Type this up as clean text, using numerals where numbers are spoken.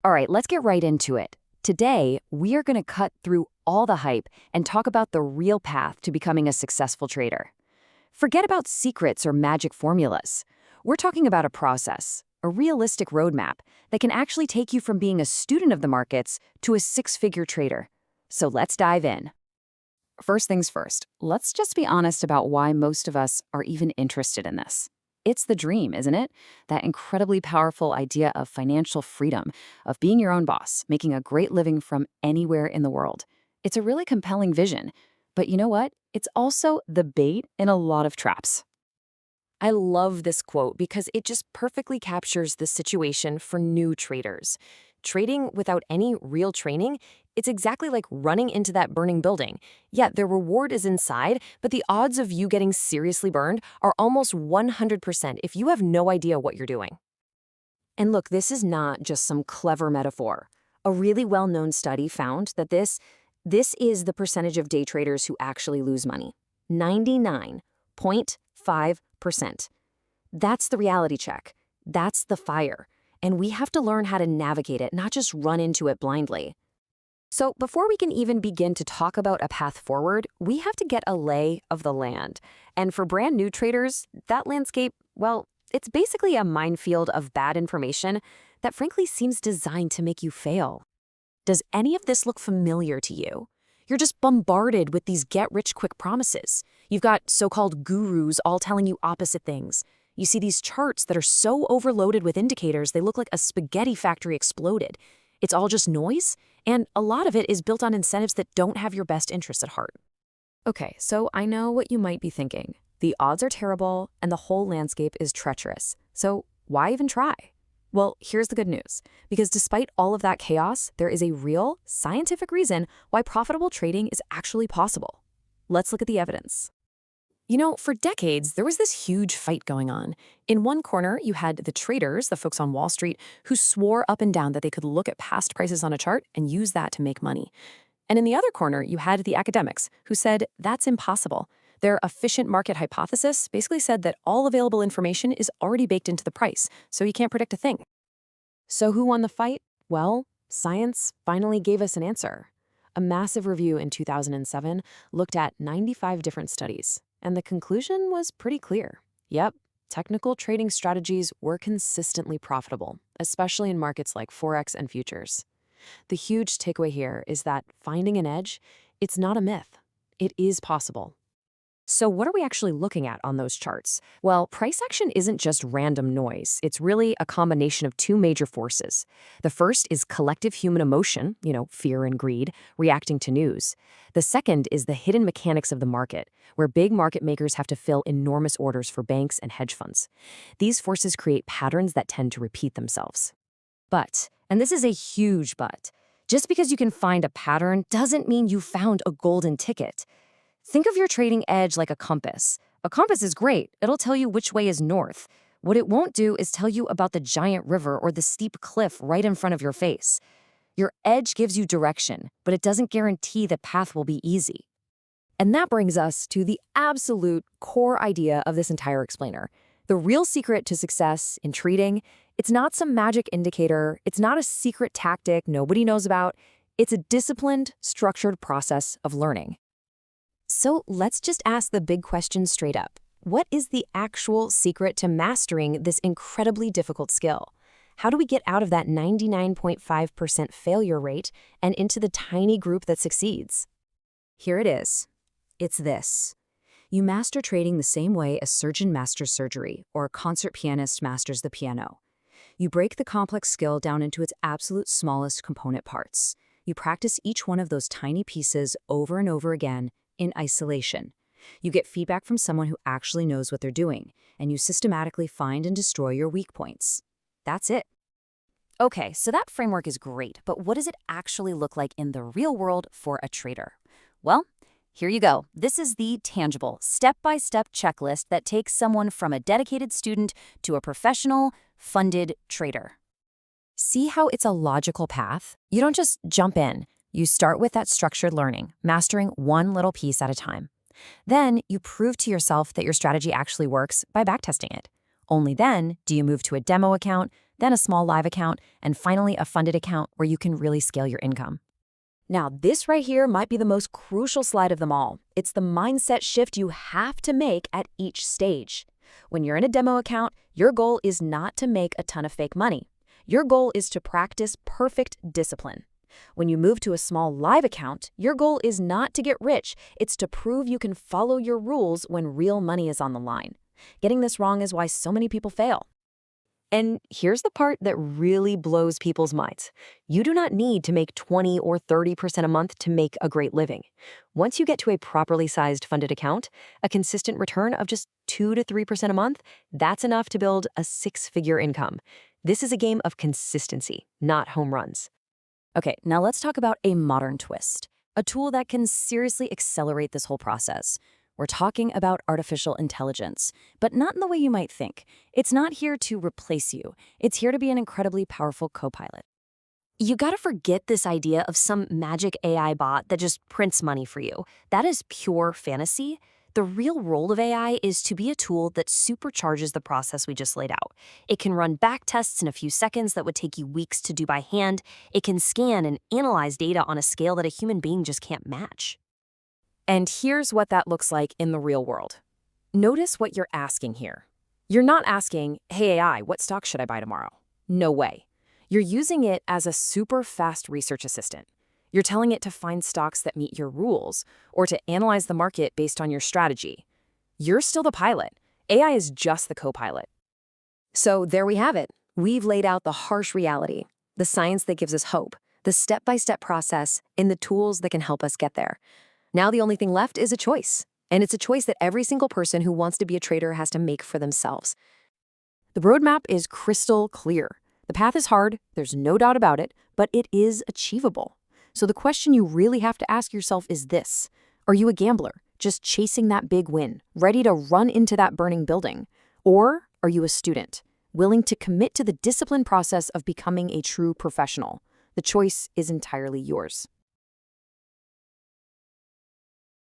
All right, let's get right into it. Today, we are going to cut through all the hype and talk about the real path to becoming a successful trader. Forget about secrets or magic formulas. We're talking about a process, a realistic roadmap that can actually take you from being a student of the markets to a six-figure trader. So let's dive in. First things first, let's just be honest about why most of us are even interested in this. It's the dream, isn't it? That incredibly powerful idea of financial freedom, of being your own boss, making a great living from anywhere in the world. It's a really compelling vision. But you know what? It's also the bait in a lot of traps. I love this quote because it just perfectly captures the situation for new traders. Trading without any real training, it's exactly like running into that burning building. Yeah, the reward is inside, but the odds of you getting seriously burned are almost 100% if you have no idea what you're doing. And look, this is not just some clever metaphor. A really well-known study found that this is the percentage of day traders who actually lose money. 99.5%. That's the reality check. That's the fire. And we have to learn how to navigate it, not just run into it blindly. So before we can even begin to talk about a path forward, we have to get a lay of the land. And for brand new traders, that landscape, well, it's basically a minefield of bad information that frankly seems designed to make you fail. Does any of this look familiar to you? You're just bombarded with these get-rich-quick promises. You've got so-called gurus all telling you opposite things. You see these charts that are so overloaded with indicators they look like a spaghetti factory exploded. It's all just noise, and a lot of it is built on incentives that don't have your best interests at heart. Okay, so I know what you might be thinking. The odds are terrible, and the whole landscape is treacherous. So why even try? Well, here's the good news. Because despite all of that chaos, there is a real, scientific reason why profitable trading is actually possible. Let's look at the evidence. You know, for decades, there was this huge fight going on. In one corner, you had the traders, the folks on Wall Street, who swore up and down that they could look at past prices on a chart and use that to make money. And in the other corner, you had the academics, who said that's impossible. Their efficient market hypothesis basically said that all available information is already baked into the price, so you can't predict a thing. So who won the fight? Well, science finally gave us an answer. A massive review in 2007 looked at 95 different studies. And the conclusion was pretty clear. Yep, technical trading strategies were consistently profitable, especially in markets like Forex and futures. The huge takeaway here is that finding an edge, it's not a myth. It is possible. So what are we actually looking at on those charts? Well, price action isn't just random noise. It's really a combination of two major forces. The first is collective human emotion, fear and greed, reacting to news. The second is the hidden mechanics of the market, where big market makers have to fill enormous orders for banks and hedge funds. These forces create patterns that tend to repeat themselves. But, and this is a huge but, just because you can find a pattern doesn't mean you found a golden ticket. Think of your trading edge like a compass. A compass is great. It'll tell you which way is north. What it won't do is tell you about the giant river or the steep cliff right in front of your face. Your edge gives you direction, but it doesn't guarantee the path will be easy. And that brings us to the absolute core idea of this entire explainer. The real secret to success in trading, it's not some magic indicator. It's not a secret tactic nobody knows about. It's a disciplined, structured process of learning. So let's just ask the big question straight up. What is the actual secret to mastering this incredibly difficult skill? How do we get out of that 99.5% failure rate and into the tiny group that succeeds? Here it is. It's this. You master trading the same way a surgeon masters surgery or a concert pianist masters the piano. You break the complex skill down into its absolute smallest component parts. You practice each one of those tiny pieces over and over again in isolation. You get feedback from someone who actually knows what they're doing, and you systematically find and destroy your weak points. That's it. Okay, so that framework is great, but what does it actually look like in the real world for a trader? Well, here you go. This is the tangible, step-by-step checklist that takes someone from a dedicated student to a professional, funded trader. See how it's a logical path? You don't just jump in. You start with that structured learning, mastering one little piece at a time. Then you prove to yourself that your strategy actually works by backtesting it. Only then do you move to a demo account, then a small live account, and finally a funded account where you can really scale your income. Now, this right here might be the most crucial slide of them all. It's the mindset shift you have to make at each stage. When you're in a demo account, your goal is not to make a ton of fake money. Your goal is to practice perfect discipline. When you move to a small live account, your goal is not to get rich. It's to prove you can follow your rules when real money is on the line. Getting this wrong is why so many people fail. And here's the part that really blows people's minds. You do not need to make 20 or 30% a month to make a great living. Once you get to a properly sized funded account, a consistent return of just 2 to 3% a month, that's enough to build a 6-figure income. This is a game of consistency, not home runs. Okay, now let's talk about a modern twist, a tool that can seriously accelerate this whole process. We're talking about artificial intelligence, but not in the way you might think. It's not here to replace you. It's here to be an incredibly powerful co-pilot. You gotta forget this idea of some magic AI bot that just prints money for you. That is pure fantasy. The real role of AI is to be a tool that supercharges the process we just laid out. It can run back tests in a few seconds that would take you weeks to do by hand. It can scan and analyze data on a scale that a human being just can't match. And here's what that looks like in the real world. Notice what you're asking here. You're not asking, hey AI, what stock should I buy tomorrow? No way. You're using it as a super fast research assistant. You're telling it to find stocks that meet your rules or to analyze the market based on your strategy. You're still the pilot. AI is just the co-pilot. So there we have it. We've laid out the harsh reality, the science that gives us hope, the step-by-step process, and the tools that can help us get there. Now the only thing left is a choice, and it's a choice that every single person who wants to be a trader has to make for themselves. The roadmap is crystal clear. The path is hard, there's no doubt about it, but it is achievable. So the question you really have to ask yourself is this: are you a gambler, just chasing that big win, ready to run into that burning building? Or are you a student, willing to commit to the disciplined process of becoming a true professional? The choice is entirely yours.